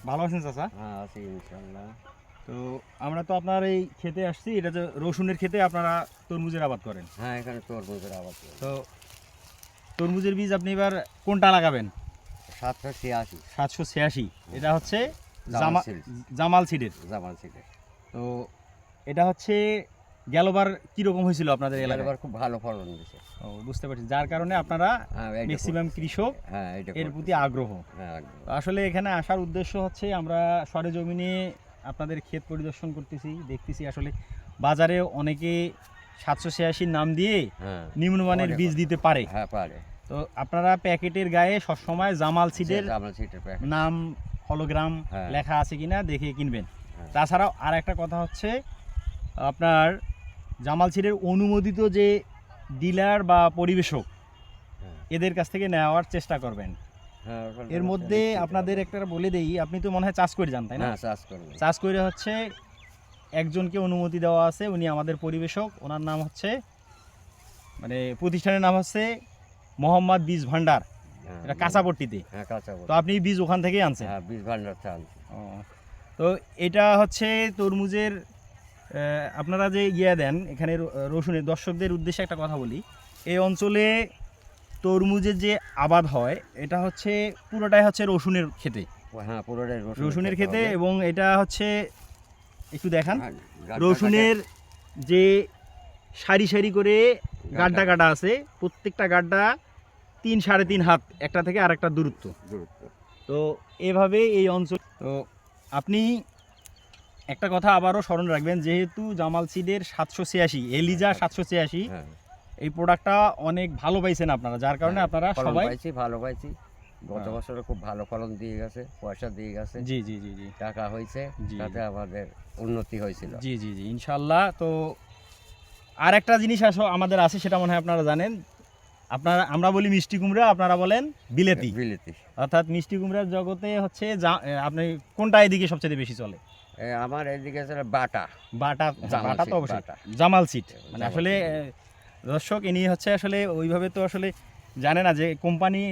ভালো আছেন চাচা? হ্যাঁ আছি ইনশাআল্লাহ। তো আমরা তো আপনার এই খেতে আসছি, এটা যে রসুনের খেতে আপনারা তরমুজের আবাদ করেন। হ্যাঁ এখানে তরমুজের আবাদ করি। তো তরমুজের বীজ আপনি এবার কোনটা লাগাবেন? 786 786, এটা হচ্ছে জামাল সিড। জামাল সিডের। জামাল সিডের। তো এটা হচ্ছে গেলবার কিরকম হয়েছিল আপনাদের এলাকায়? এবার খুব ভালো ফলন দিয়েছে। ও, বুঝতে পারছি, যার কারণে আপনারা হ্যাঁ এইটা ম্যাক্সিমাম কৃষক হ্যাঁ এটা এর প্রতি আগ্রহ। হ্যাঁ একদম। তো আসলে এখানে আসার উদ্দেশ্য হচ্ছে আমরা সরেজমিনে আপনাদের ক্ষেত পরিদর্শন করতেছি, দেখতেছি আসলে বাজারে অনেকে 786 নাম দিয়ে হ্যাঁ নিম্নমানের বীজ দিতে পারে। হ্যাঁ পারে। তো আপনারা প্যাকেটের গায়ে সবসময় জামাল সিডের জামাল সিডের প্যাকেট। নাম হলোগ্রাম হ্যাঁ। লেখা আছে কিনা দেখে কিনবেন। হ্যাঁ। তাছাড়াও আর একটা কথা হচ্ছে আপনার জামাল সিডের অনুমোদিত যে ডিলার বা পরিবেশক হ্যাঁ। এদের কাছ থেকে নেওয়ার চেষ্টা করবেন। হ্যাঁ এর মধ্যে আপনাদের একটা বলে দেই, আপনি তো মনে হয় চাষ করে যান তাই না? হ্যাঁ চাষ করবে। চাষ করে হচ্ছে একজনকে অনুমতি দেওয়া আছে, উনি আমাদের পরিবেশক, ওনার নাম হচ্ছে মানে প্রতিষ্ঠানের নাম হচ্ছে মোহাম্মদ বীজ ভান্ডার, হ্যাঁ, এটা কাঁচাপট্টিতে। হ্যাঁ কাঁচা তো আপনি বীজ ওখান থেকেই আনছেন? হ্যাঁ বীজ ভান্ডার চাল। ও, তো এটা হচ্ছে তরমুজের আপনারা যে ইয়ে দেন এখানে রসুনের, দর্শকদের উদ্দেশ্যে একটা কথা বলি, এই অঞ্চলে তরমুজের যে আবাদ হয় এটা হচ্ছে পুরোটাই হচ্ছে রসুনের খেতে, হ্যাঁ পুরোটাই রসুনের খেতে। হবে। এবং এটা হচ্ছে একটু দেখান, হ্যাঁ, গাড্ডা রসুনের যে সারি সারি করে গাড্ডা কাটা আছে, প্রত্যেকটা গাড্ডা 3-3.5 হাত একটা থেকে আরেকটা দূরত্ব। দূরত্ব। তো এভাবে এই অঞ্চল, তো আপনি একটা কথা আবারও স্মরণ রাখবেন, যেহেতু জামাল সিডের 786 এলিজা 786 হ্যাঁ এই প্রোডাক্টটা অনেক ভালো পাইছেন আপনারা, যার কারণে হ্যাঁ, আপনারা ফলন সবাই পাইছি, ভালো পাইছি। গত হ্যাঁ। বছরে খুব ভালো ফলন দিয়ে গেছে, পয়সা দিয়ে গেছে, জি জি জি জি টাকা হয়েছে, জি। তাতে আমাদের উন্নতি হয়েছিল। জি জি জি ইনশাল্লাহ। তো আর একটা জিনিস আমাদের আছে, সেটা মনে হয় আপনারা জানেন, আমরা বলি মিষ্টি কুমড়া, আপনারা বলেন বিলেতি। বিলেতি। অর্থাৎ মিষ্টি কুমড়ার জগতে হচ্ছে আপনি কোনটা এদিকে সবচেয়ে বেশি চলে? আমার এদিকে ছিল বাটা। বাটা, জামাল বাটা তো সিড, অবশ্যই বাটা। জামাল সিড। মানে জামাল আসলে সিড। দর্শক ইনি হচ্ছে আসলে ওইভাবে তো আসলে জানে না যে কোম্পানি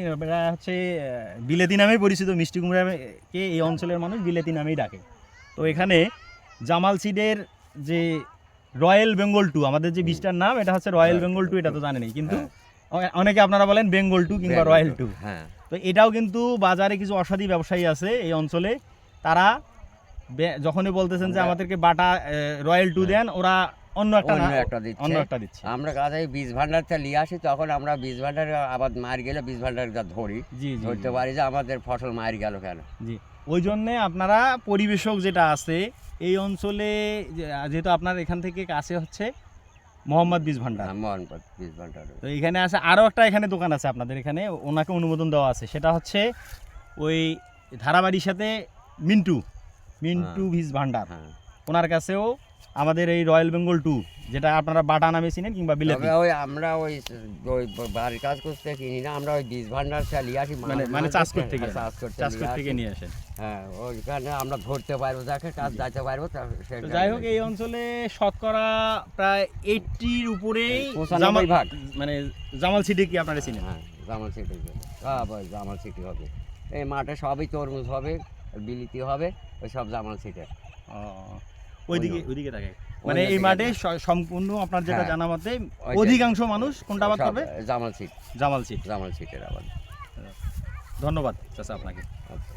হচ্ছে বিলেতি নামেই পরিচিত, মিষ্টি কুমড়াকে এই অঞ্চলের মানুষ বিলেতি নামেই ডাকে। তো এখানে জামাল সিডের যে রয়্যাল বেঙ্গল 2, আমাদের যে বীজটার নাম এটা হচ্ছে রয়্যাল বেঙ্গল 2, এটা তো জানেনই, কিন্তু অনেকে আপনারা বলেন বেঙ্গল 2 কিংবা রয়্যাল 2। হ্যাঁ তো এটাও কিন্তু বাজারে কিছু অসাধু ব্যবসায়ী আছে এই অঞ্চলে, তারা যখনই বলতেছেন যে আমাদেরকে বাটা রয়্যাল 2 দেন, ওরা অন্য একটা দিচ্ছে। আমরা কাজে বীজ ভান্ডারটা নিয়ে আসি, তখন আমরা বীজ ভান্ডার আবার মার গেলে বীজ ভান্ডার ধরি, জি জি ধরতে পারি যে আমাদের ফসল মার গেল কেন। জি, ওই জন্যে আপনারা পরিবেশক যেটা আছে এই অঞ্চলে, যেহেতু আপনার এখান থেকে কাছে হচ্ছে মোহাম্মদ বীজ ভান্ডার, মোহনপুর বীজ ভান্ডার। তো এখানে আছে আরও একটা এখানে দোকান আছে আপনাদের এখানে, ওনাকে অনুমোদন দেওয়া আছে, সেটা হচ্ছে ওই ধারাবাড়ির সাথে মিন্টু বীজ ভান্ডার, হ্যাঁ ওনার কাছেও আমাদের এই রয়্যাল বেঙ্গল 2, যেটা আপনারা বাটা নামে চিনেন কিংবা বিলেতি। ওই আমরা ওই বাড়ির কাজ করতে কিনি না, আমরা ওই বীজ ভান্ডার চালিয়ে আসি, মানে চাষ করতে নিয়ে আসেন। হ্যাঁ ওইখানে আমরা ধরতে পারবো, যাকে কাজ যাইতে পারবো। তো যাই হোক, এই অঞ্চলে শতকরা প্রায় 80-র উপরেই 95% মানে জামাল সিডি কি আপনারা চিনেন? হ্যাঁ জামাল সিটি জামাল সিটি হবে। এই মাঠে সবই তরমুজ হবে, বিলিতি হবে, ওই সব জামাল সিটে। ওইদিকে থাকে, মানে এই মাঠে সম্পূর্ণ আপনার যেটা জানা মতে অধিকাংশ মানুষ কোনটা আবাদ করবে? জামাল সিট। জামাল সিড। জামাল সিটের আবাদ। ধন্যবাদ চাচা আপনাকে। আচ্ছা।